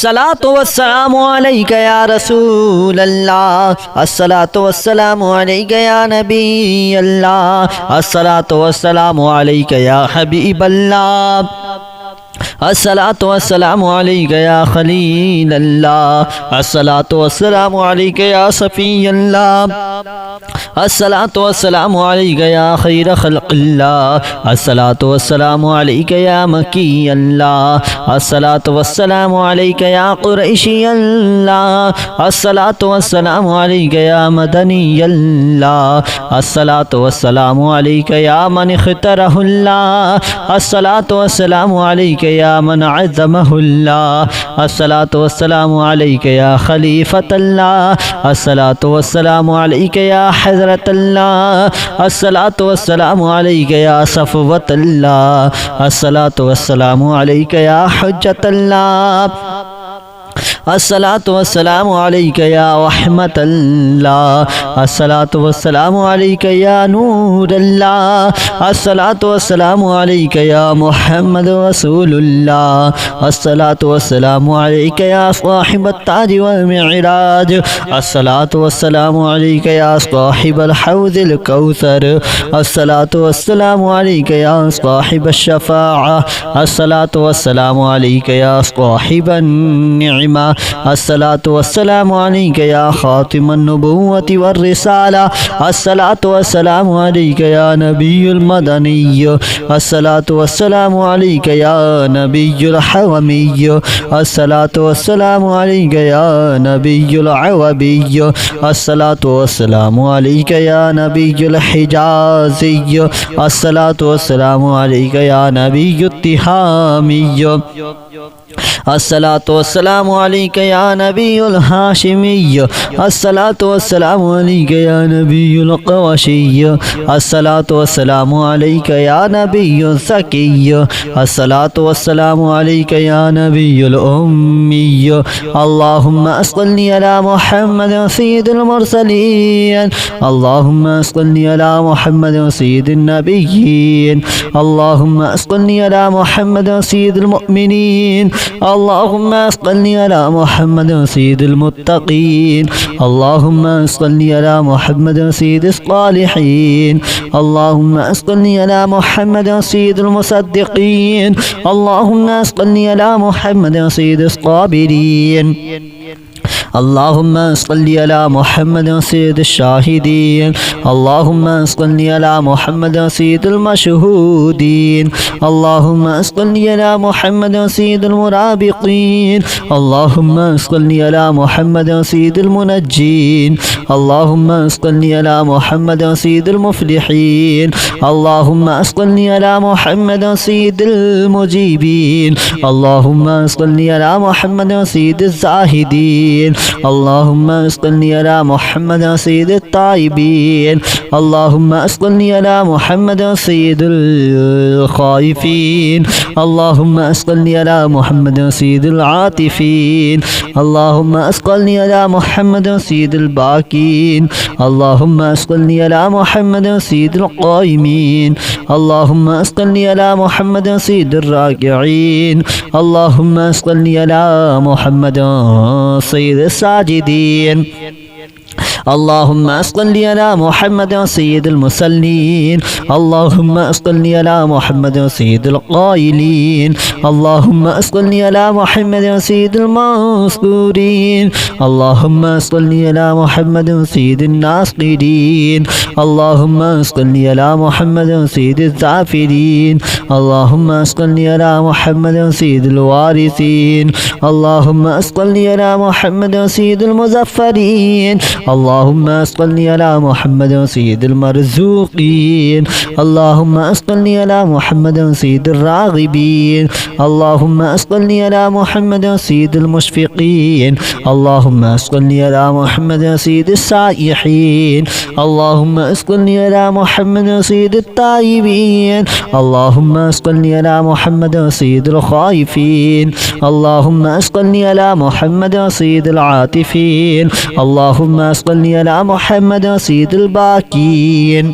الصلاة والسلام عليك يا رسول الله، الصلاة والسلام عليك يا نبي الله، الصلاة والسلام عليك يا حبيب الله، الصلاة والسلام عليك يا خليل الله، الصلاة والسلام عليك يا صفي الله، الصلاة والسلام عليك يا خير خلق الله، الصلاة والسلام عليك يا مكي الله، الصلاة والسلام عليك يا قريشي الله، الصلاة والسلام عليك يا مدني الله، الصلاة والسلام عليك يا من اختاره الله، الصلاة والسلام عليك يا من عزمه الله، الصلاة والسلام عليك يا خليفة الله، الصلاة والسلام عليك يا حضرة الله، الصلاة والسلام عليك يا صفوة الله، الصلاة والسلام عليك يا حجة الله، الصلاة والسلام عليك يا رحمة الله، الصلاة والسلام عليك يا نور الله، الصلاة والسلام عليك يا محمد رسول الله، الصلاة والسلام عليك يا صاحب التاج والمعراج، الصلاة والسلام عليك يا صاحب الحوض الكوثر، الصلاة والسلام عليك يا صاحب الشفاعة، الصلاة والسلام عليك يا صاحب النعمة، الصلاة والسلام عليك يا خاتم النبوة والرسالة، الصلاة والسلام عليك يا نبي المدني، الصلاة والسلام عليك يا نبي الحرمي، الصلاة والسلام عليك يا نبي العربي، الصلاة والسلام عليك يا نبي الحجازي، الصلاة والسلام عليك يا نبي التهامي، الصلاة والسلام عليك يا نبي الهاشمي، الصلاة والسلام عليك يا نبي القرشي، الصلاة والسلام عليك يا نبي الزكي، الصلاة والسلام عليك يا نبي الأمي، اللهم صل على محمد سيد المرسلين، اللهم صل على محمد سيد النبيين، اللهم صل على محمد سيد المؤمنين، اللهم صل على محمد سيد المتقين، اللهم صل على محمد سيد الصالحين، اللهم صل على محمد سيد المصدقين، اللهم صل على محمد سيد الصابرين، اللهم صل على محمد سيد الشاهدين، اللهم صل على محمد سيد المشهودين، اللهم صل على محمد سيد المرابطين، اللهم صل على محمد سيد المنجين، اللهم صل على محمد سيد المفلحين، اللهم صل على محمد سيد المجيبين، اللهم صل على محمد سيد الزاهدين، اللهم صل على محمد سيد الطيبين، اللهم صل على محمد سيد الخائفين، اللهم صل على محمد سيد العاطفين، اللهم صل على محمد سيد الباكين، اللهم صل على محمد سيد القائمين، اللهم صل على محمد سيد الراكعين، اللهم صل على محمد سيد الساجدين، اللهم صل على محمد سيد المصلين، اللهم صل على محمد سيد القائلين، اللهم صل على محمد سيد المنصورين، اللهم صل على محمد سيد الناصرين، اللهم صل على محمد سيد الزافرين، اللهم صل على محمد سيد الوارثين، اللهم صل على محمد سيد المظفرين، اللهم صل على محمد سيد المرزوقين، اللهم صل على محمد سيد الراغبين، اللهم صل على محمد سيد المشفقين، اللهم صل على محمد سيد السائحين، اللهم صل على محمد سيد التائبين، اللهم صل على محمد سيد الخائفين، اللهم صل على محمد سيد العاطفين، اللهم صل على محمد سيد الباكين،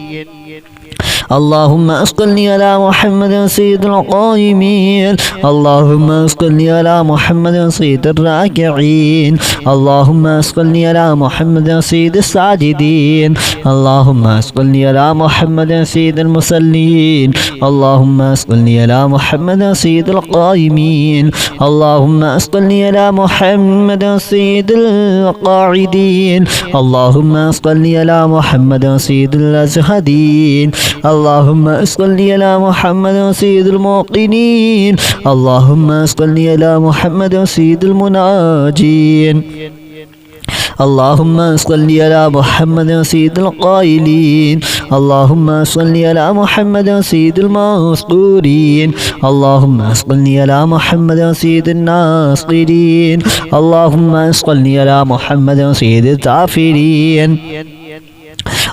اللهم صل على محمد سيد القائمين اللهم صل على محمد سيد الراكعين اللهم صل على محمد سيد الساجدين اللهم صل على محمد سيد المصلين اللهم صل على محمد سيد القائمين اللهم صل على محمد سيد القاعدين اللهم صل على محمد سيد الأزهدين اللهم صل على محمد سيد الموقنين اللهم صل على محمد سيد المناجين اللهم صل على محمد سيد القائلين اللهم صل على محمد سيد المذكورين اللهم صل على محمد سيد الناصرين اللهم صل على محمد سيد الذاكرين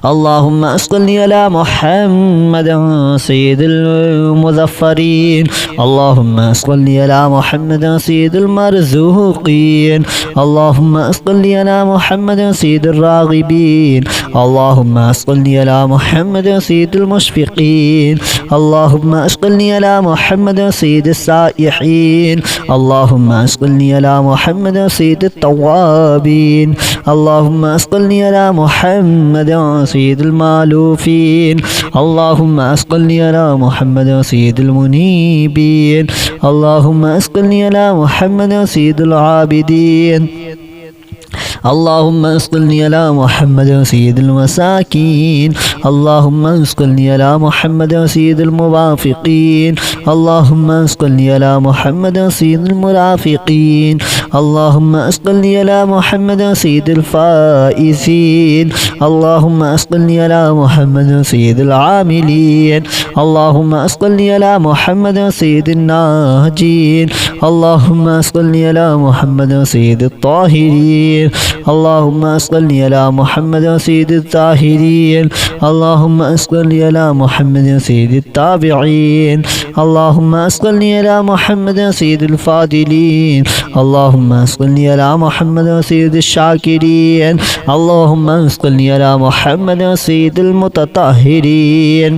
اللهم صل على محمد سيد المظفرين اللهم صل على محمد سيد المرزوقين اللهم صل على محمد سيد الراغبين اللهم صل على محمد سيد المشفقين اللهم صل على محمد سيد السائحين اللهم صل على محمد سيد التوابين اللهم صل على محمد سيد المالوفين اللهم صل على محمد سيد المنيبين اللهم صل على محمد سيد العابدين اللهم صل على محمد سيد المساكين اللهم صل على محمد سيد الموافقين اللهم صل على محمد سيد المرافقين اللهم صل على محمد سيد الفائزين اللهم صل على محمد سيد العاملين اللهم صل على محمد سيد الناجين اللهم صل على محمد سيد الطاهرين اللهم صل على محمد سيد الطاهرين اللهم صل على محمد سيد التابعين اللهم صل على محمد سيد الفاضلين اللهم صل على محمد سيد الشاكرين اللهم صل على محمد سيد المتطهرين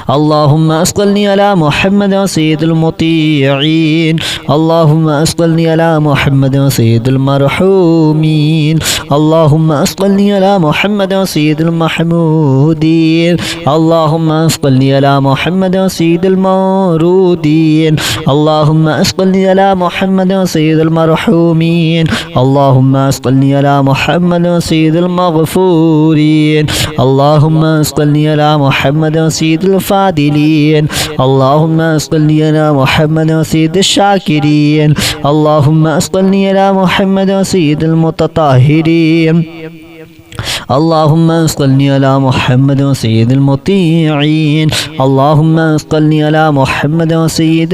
اللهم صل على محمد سيد المطيعين اللهم صل على محمد سيد المرحومين اللهم صل على محمد سيد المحمودين اللهم صل على محمد سيد المورودين اللهم صل على محمد سيد المرحومين اللهم صل على محمد سيد المغفورين اللهم صل على محمد سيد الفاضلين اللهم صل على محمد سيد الشاكرين اللهم صل على محمد سيد المتطهرين اللهم صل على محمد سيد المطيعين اللهم صل على محمد سيد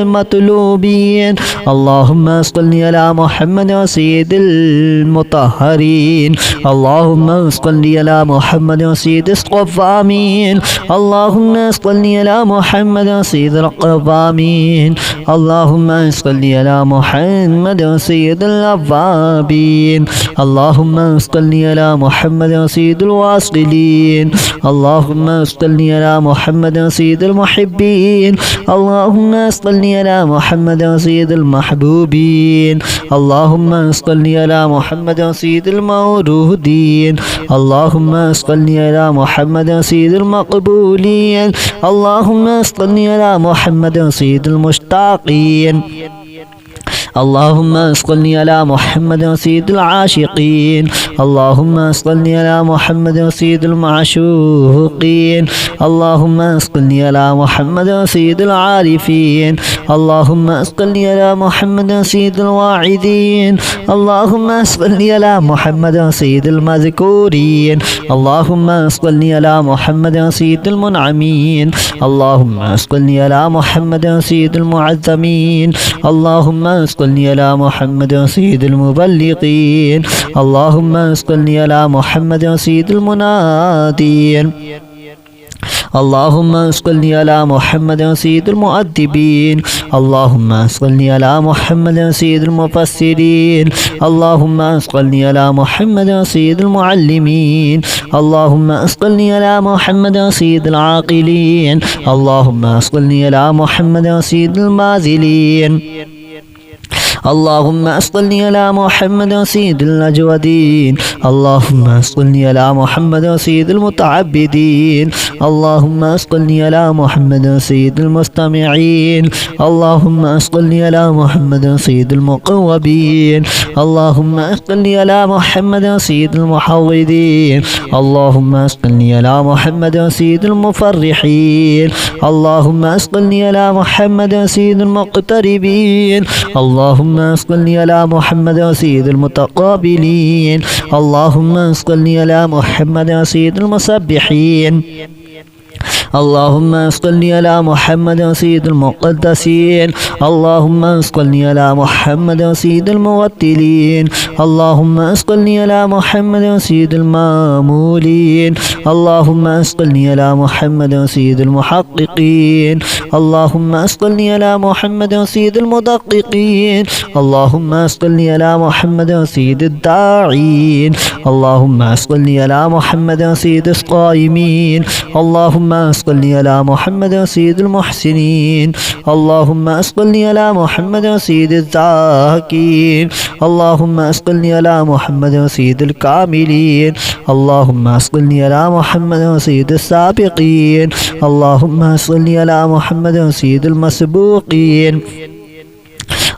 المطلوبين اللهم صل على محمد سيد المطهرين اللهم صل على محمد سيد القوامين اللهم صل على محمد سيد القوامين اللهم صل على محمد سيد الأوابين اللهم صل على محمد سيد الواصلين اللهم صل على محمد سيد المحبين اللهم صل على محمد سيد المحبوبين اللهم صل على محمد سيد المورودين اللهم صل على محمد سيد المقبولين اللهم صل على محمد سيد المشتاقين اللهم صل على محمد سيد العاشقين اللهم صل على محمد سيد المعشوقين اللهم صل على محمد سيد العارفين اللهم صل على محمد سيد الواعدين اللهم صل على محمد سيد المذكورين اللهم صل على محمد سيد المنعمين اللهم صل على محمد سيد المعظمين اللهم صل على محمد سيد المبلغين اللهم صل على محمد سيد المنادين اللهم صل على محمد سيد المؤدبين اللهم صل على محمد سيد المفسرين اللهم صل على محمد سيد المعلمين اللهم صل على محمد سيد العاقلين اللهم صل على محمد سيد المازلين اللهم صل على محمد سيد الأجودين اللهم صل على محمد سيد المتعبدين اللهم صل على محمد سيد المستمعين اللهم صل على محمد سيد المقوبين اللهم صل على محمد سيد المحوذين اللهم صل على محمد سيد المفرحين اللهم صل على محمد سيد المقتربين اللهم صل على محمد سيد المتقابلين اللهم صل على محمد سيد المسبحين اللهم صل على محمد سيد المقدسين اللهم صل على محمد سيد الموتلين اللهم صل على محمد سيد المامولين اللهم صل على محمد سيد المحققين اللهم صل على محمد سيد المدققين اللهم صل على محمد سيد الداعين اللهم صل على محمد سيد القائمين اللهم صل على محمد سيد المحسنين اللهم صل على محمد سيد الزاكين اللهم صل على محمد سيد الكاملين اللهم صل على محمد سيد السابقين اللهم صل على محمد سيد المسبوقين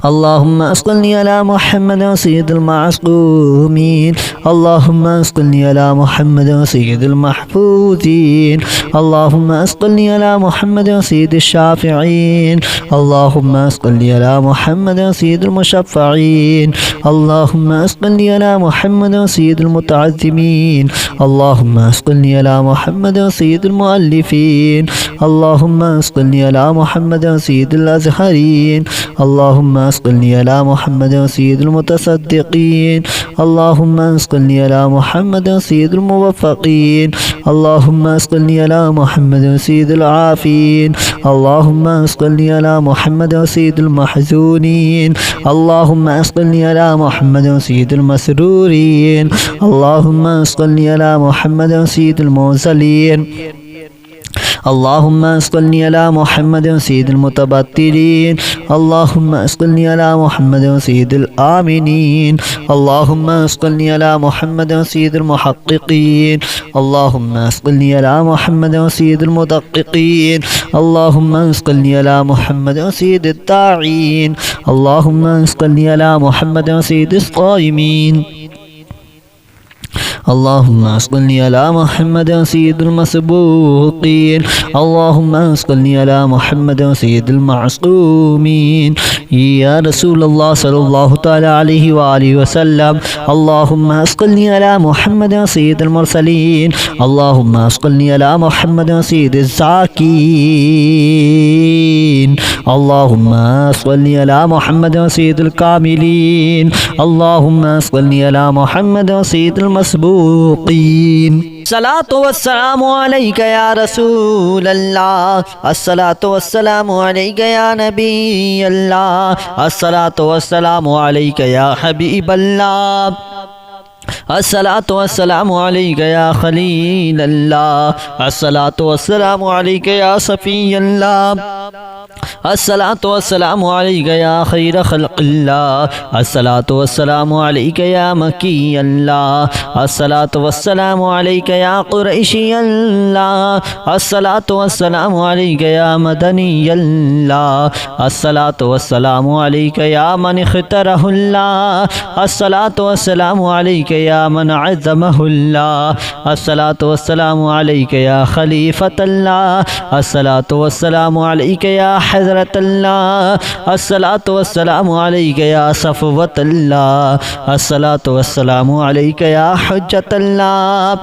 اللهم صل على محمد سيد المعصومين اللهم صل على محمد سيد المحفوظين اللهم صل على محمد سيد الشافعين اللهم صل على محمد سيد المشفعين اللهم صل على محمد سيد المتعظمين اللهم صل على محمد سيد المؤلفين اللهم صل على محمد سيد الأزهرين اللهم صل على محمد سيد المتصدقين اللهم صل على محمد سيد الموفقين اللهم صل على محمد سيد العافين اللهم صل على محمد سيد المحزونين اللهم صل على محمد سيد المسرورين اللهم صل على محمد سيد المرسلين اللهم صل على محمد سيد المتبتلين اللهم صل على محمد سيد الآمنين اللهم صل على محمد سيد المحققين اللهم صل على محمد سيد المدققين اللهم صل على محمد سيد الداعين اللهم صل على محمد سيد القائمين اللهم صل على محمد سيد المسبوقين اللهم صل على محمد سيد المعصومين يا رسول الله صلى الله تعالى عليه وآله وسلم اللهم صل على محمد سيد المرسلين اللهم صل على محمد سيد الزاكين اللهم صل على محمد سيد الكاملين اللهم صل على محمد سيد المسبوقين الصلاة والسلام عليك يا رسول الله الصلاة والسلام عليك يا نبي الله الصلاة والسلام عليك يا حبيب الله الصلاة والسلام عليك يا خليل الله الصلاة والسلام عليك يا صفي الله الصلاة والسلام عليك يا خير خلق الله الصلاة والسلام عليك يا مكي الله الصلاة والسلام عليك يا قريشي الله الصلاة والسلام عليك يا مدني الله الصلاة والسلام عليك يا من اختره الله الصلاة والسلام عليك يا من عظمه الله الصلاة والسلام عليك يا خليفة الله الصلاة والسلام عليك يا حضرة الله الصلاة والسلام عليك يا صفوة الله الصلاة والسلام عليك يا حجة الله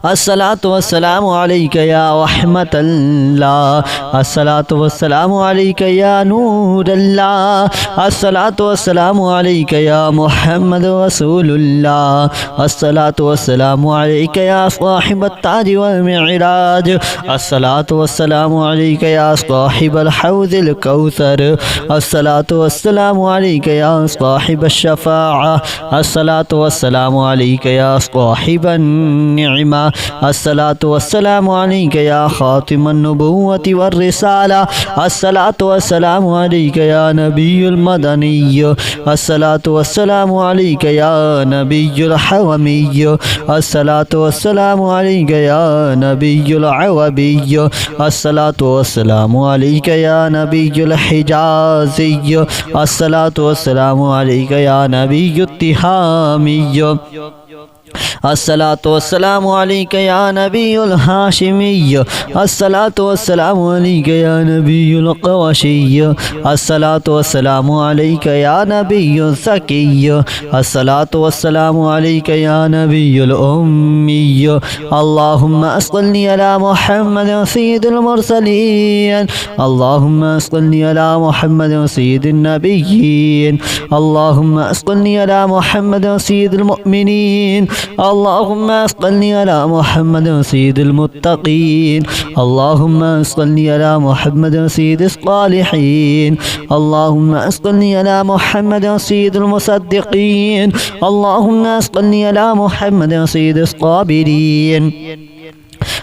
الصلاة والسلام عليك يا رحمة الله الصلاة والسلام عليك يا نور الله الصلاة والسلام عليك يا محمد رسول الله الصلاة والسلام عليك يا صاحب التاج والمعراج الصلاة والسلام عليك يا صاحب الحوض الكوثر الصلاة والسلام عليك يا صاحب الشفاعة الصلاة والسلام عليك يا صاحب النعمة الصلاة والسلام عليك يا خاتم النبوة والرسالة الصلاة والسلام عليك يا نبي المدني الصلاة والسلام عليك يا نبي الحرمي الصلاة والسلام عليك يا نبي العربي الصلاة والسلام عليك يا نبي الحجازي الصلاة والسلام عليك يا نبي التهامي الصلاة والسلام عليك يا نبي الهاشمي الصلاة والسلام عليك يا نبي القرشي الصلاة والسلام عليك يا نبي الزكي الصلاة والسلام عليك يا نبي الأمي اللهم صل على محمد سيد المرسلين اللهم صل على محمد سيد النبيين اللهم صل على محمد سيد المؤمنين اللهم صل على محمد سيد المتقين اللهم صل على محمد سيد الصالحين اللهم صل على محمد سيد المصدقين اللهم صل على محمد سيد الصابرين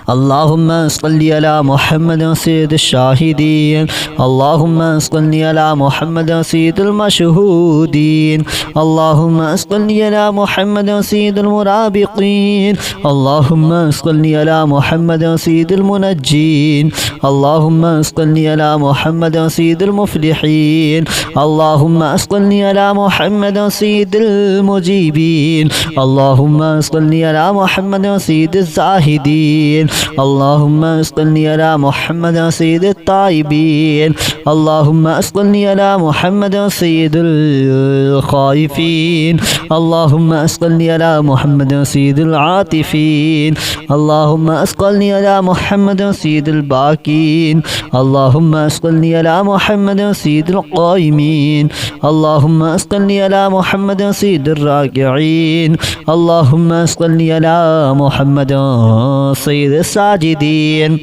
اللهم صل على محمد سيد الشاهدين اللهم صل على محمد سيد المشهودين اللهم صل على محمد سيد المرابطين اللهم صل على محمد سيد المنجين اللهم صل على محمد سيد المفلحين اللهم صل على محمد سيد المجيبين اللهم صل على محمد سيد الزاهدين اللهم صل على محمد سيد الطيبين اللهم صل على محمد سيد الخائفين اللهم صل على محمد سيد العاطفين اللهم صل على محمد سيد الباكين اللهم صل على محمد سيد القائمين اللهم صل على محمد سيد الراكعين اللهم صل على محمد سيد الساجدين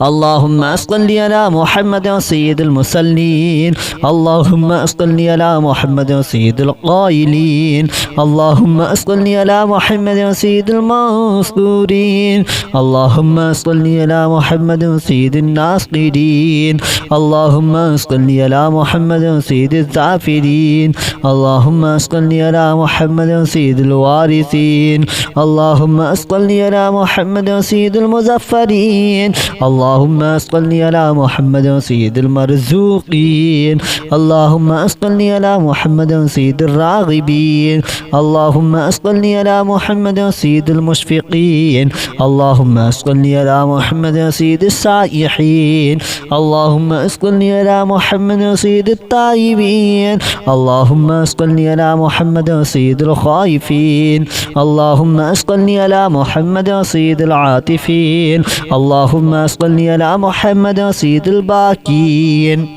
اللهم صل على محمد سيد المصلين اللهم صل على محمد سيد القائلين اللهم صل على محمد سيد المذكورين اللهم صل على محمد سيد الناصرين اللهم صل على محمد سيد الذاكرين اللهم صل على محمد سيد الوارثين اللهم صل على محمد سيد المظفرين اللهم صل على محمد سيد المرزوقين اللهم صل على محمد سيد الراغبين اللهم صل على محمد سيد المشفقين اللهم صل على محمد سيد السائحين اللهم صل على محمد سيد التائبين اللهم صل على محمد سيد الخائفين اللهم صل على محمد سيد العاطفين اللهم صل على محمد سيد الباكين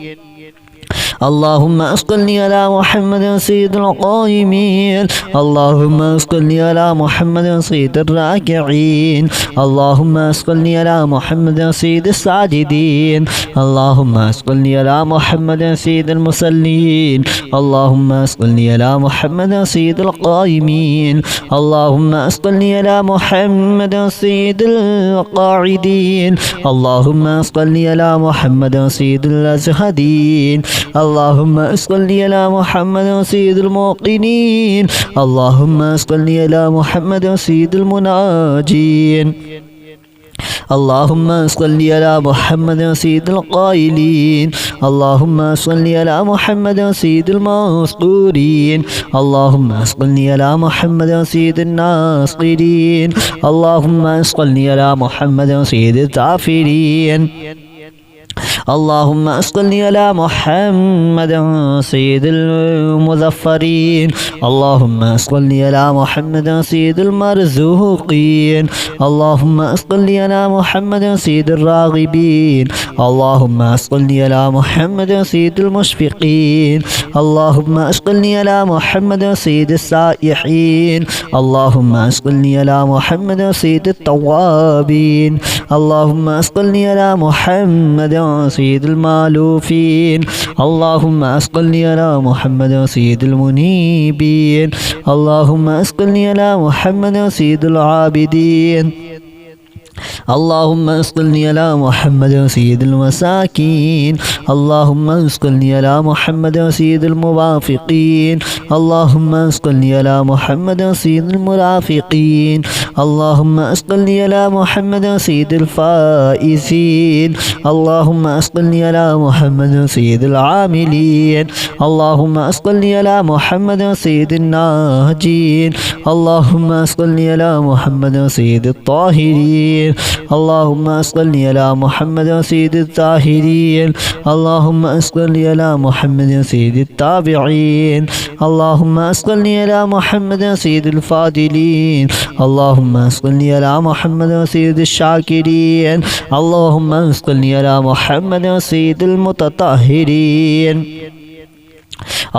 اللهم صل على محمد سيد القائمين اللهم صل على محمد سيد الراكعين اللهم صل على محمد سيد الساجدين اللهم صل على محمد سيد المصلين اللهم صل على محمد سيد القائمين اللهم صل على محمد سيد القاعدين اللهم صل على محمد سيد الأزهدين اللهم صل على محمد سيد الموقنين اللهم صل على محمد سيد المناجين اللهم صل على محمد سيد القائلين اللهم صل على محمد سيد المذكورين اللهم صل على محمد سيد الناصرين اللهم صل على محمد سيد الذاكرين اللهم صل على محمد سيد المظفرين. اللهم صل على محمد سيد المرزوقين. اللهم صل على محمد سيد الراغبين. اللهم صل على محمد سيد المشفقين. اللهم صل على محمد سيد السائحين. اللهم صل على محمد سيد التوابين. اللهم صل على محمد سيد المالوفين. اللهم صل على محمد سيد المنيبين. اللهم صل على محمد سيد العابدين. اللهم صل على محمد سيد المساكين. اللهم صل على محمد سيد الموافقين. اللهم صل على محمد سيد المرافقين. اللهم صل على محمد سيد الفائزين. اللهم صل على محمد سيد العاملين. اللهم صل على محمد سيد الناجين. اللهم صل على محمد سيد الطاهرين. اللهم صل على محمد سيد الطاهرين. اللهم صل على محمد سيد التابعين. اللهم صل على محمد سيد الفاضلين. اللهم صل على محمد سيد الشاكرين. اللهم صل على محمد سيد المتطهرين.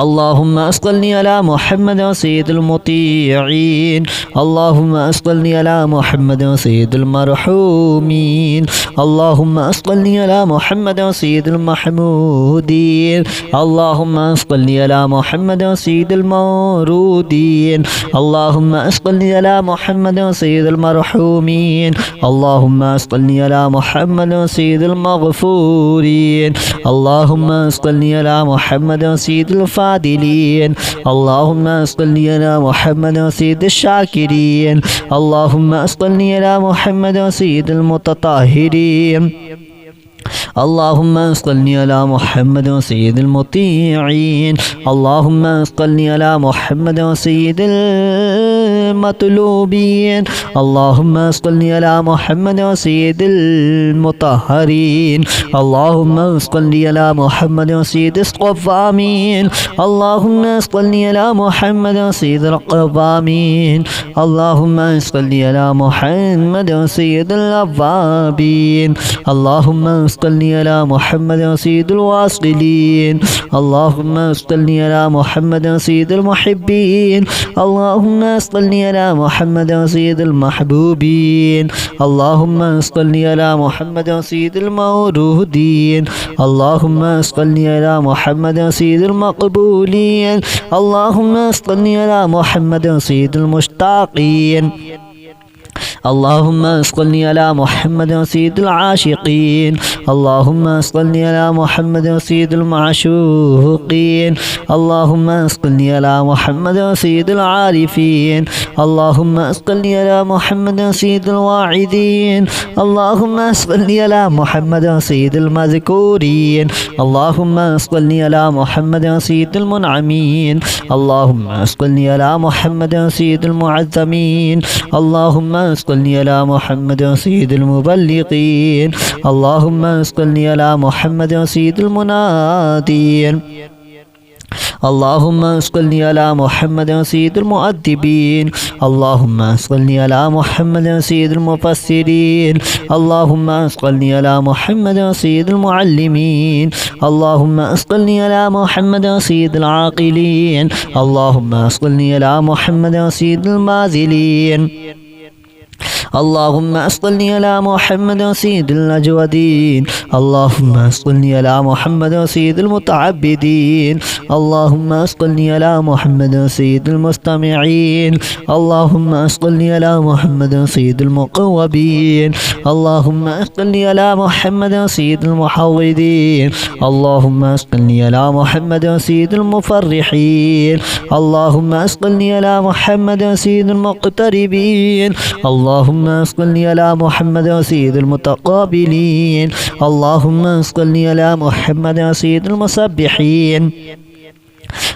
اللهم صل على محمد سيد المطيعين. اللهم صل على محمد سيد المرحومين. اللهم صل على محمد سيد المحمودين. اللهم صل على محمد سيد المورودين. اللهم صل على محمد سيد المرحومين. اللهم صل على محمد سيد المغفورين. اللهم صل على محمد سيد الفاضلين. اللهم صل على محمد سيد الشاكرين. اللهم صل على محمد سيد المتطهرين. اللهم صل على محمد سيد المطيعين. اللهم صل على محمد سيد المطلوبين. اللهم صل على محمد سيد المطهرين. اللهم صل على محمد سيد القوامين. اللهم صل على محمد سيد القوامين. اللهم صل على محمد سيد الأوابين. اللهم صل على محمد سيد الواصلين. اللهم صل على محمد سيد المحبين. اللهم صل على محمد سيد المحبوبين. اللهم صل على محمد سيد المورودين. اللهم صل على محمد سيد المقبولين. اللهم صل على محمد سيد المشتاقين. اللهم صل على محمد سيد العاشقين. اللهم صل على محمد سيد المعشوقين. اللهم صل على محمد سيد العارفين. اللهم صل على محمد سيد الواعدين. اللهم صل على محمد سيد المذكورين. اللهم صل على محمد سيد المنعمين. اللهم صل على محمد سيد المعظمين. اللهم صل على محمد سيد المبلغين. اللهم صل على محمد سيد المنادين. اللهم صل على محمد سيد المؤدبين. اللهم صل على محمد سيد المفسرين. اللهم صل على محمد سيد المعلمين. اللهم صل على محمد سيد العاقلين. اللهم صل على محمد سيد الماذلين. اللهم صل على محمد سيد الأجودين. اللهم صل على محمد سيد المتعبدين. اللهم صل على محمد سيد المستمعين. اللهم صل على محمد سيد المقوبين. اللهم صل على محمد سيد المحوذين. اللهم صل على محمد سيد المفرحين. اللهم صل على محمد سيد المقتربين. اللهم صل على محمد سيد المتقابلين. اللهم صل على محمد سيد المسبحين.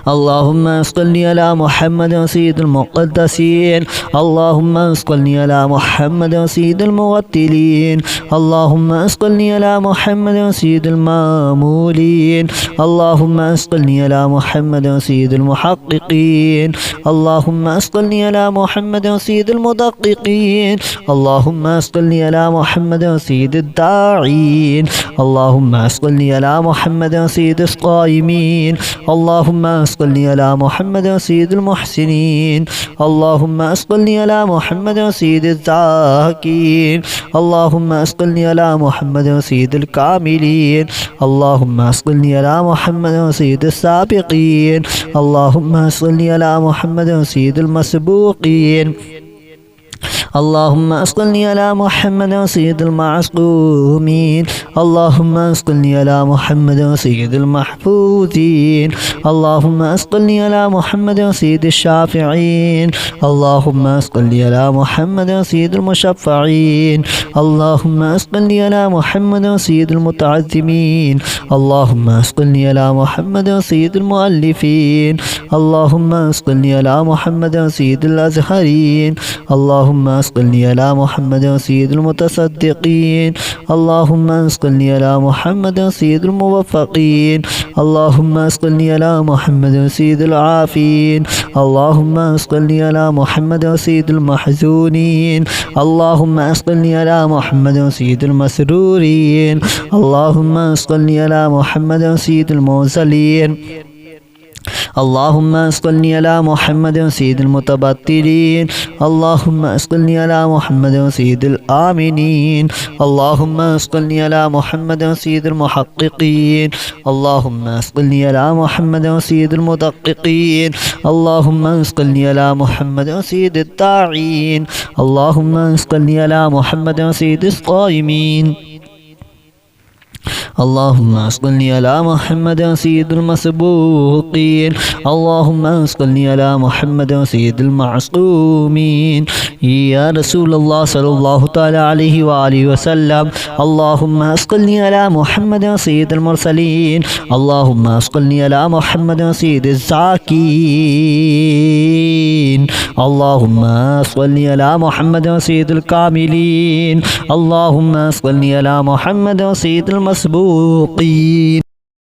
اللهم صل على محمد سيد المقدسين. اللهم صل على محمد سيد المرتلين. اللهم صل على محمد سيد المامولين. اللهم صل على محمد سيد المحققين. اللهم صل على محمد سيد المدققين. اللهم صل على محمد سيد الداعين. اللهم صل على محمد سيد الصائمين. اللهم صل على محمد سيد المحسنين. اللهم صل على محمد سيد الزاكين. اللهم صل على محمد سيد الكاملين. اللهم صل على محمد سيد السابقين. اللهم صل على محمد سيد المسبوقين. اللهم صل على محمد سيد المعصومين. اللهم صل على محمد سيد المحفوظين. اللهم صل على محمد سيد الشافعين. اللهم صل على محمد سيد المشفعين. اللهم صل على محمد سيد المتعظمين. اللهم صل على محمد سيد المؤلفين. اللهم صل على محمد سيد الأزهرين. اللهم صل على محمد سيد المتصدقين. اللهم صل على محمد سيد الموفقين. اللهم صل على محمد سيد العافين. اللهم صل على محمد سيد المحزونين. اللهم صل على محمد سيد المسرورين. اللهم صل على محمد سيد المرسلين. اللهم صل على محمد سيد المتبتلين. اللهم صل على محمد سيد الآمنين. اللهم صل على محمد سيد المحققين. اللهم صل على محمد سيد المدققين. اللهم صل على محمد سيد الداعين. اللهم صل على محمد سيد الصائمين. اللهم صل على محمد سيد المسبوقين. اللهم صل على محمد سيد المعصومين. يا رسول الله صلى الله تعالى عليه وآله وسلم. اللهم صل على محمد سيد المرسلين. اللهم صل على محمد سيد الزاكين. اللهم صل على محمد سيد الكاملين. اللهم صل على محمد سيد المسبوقين.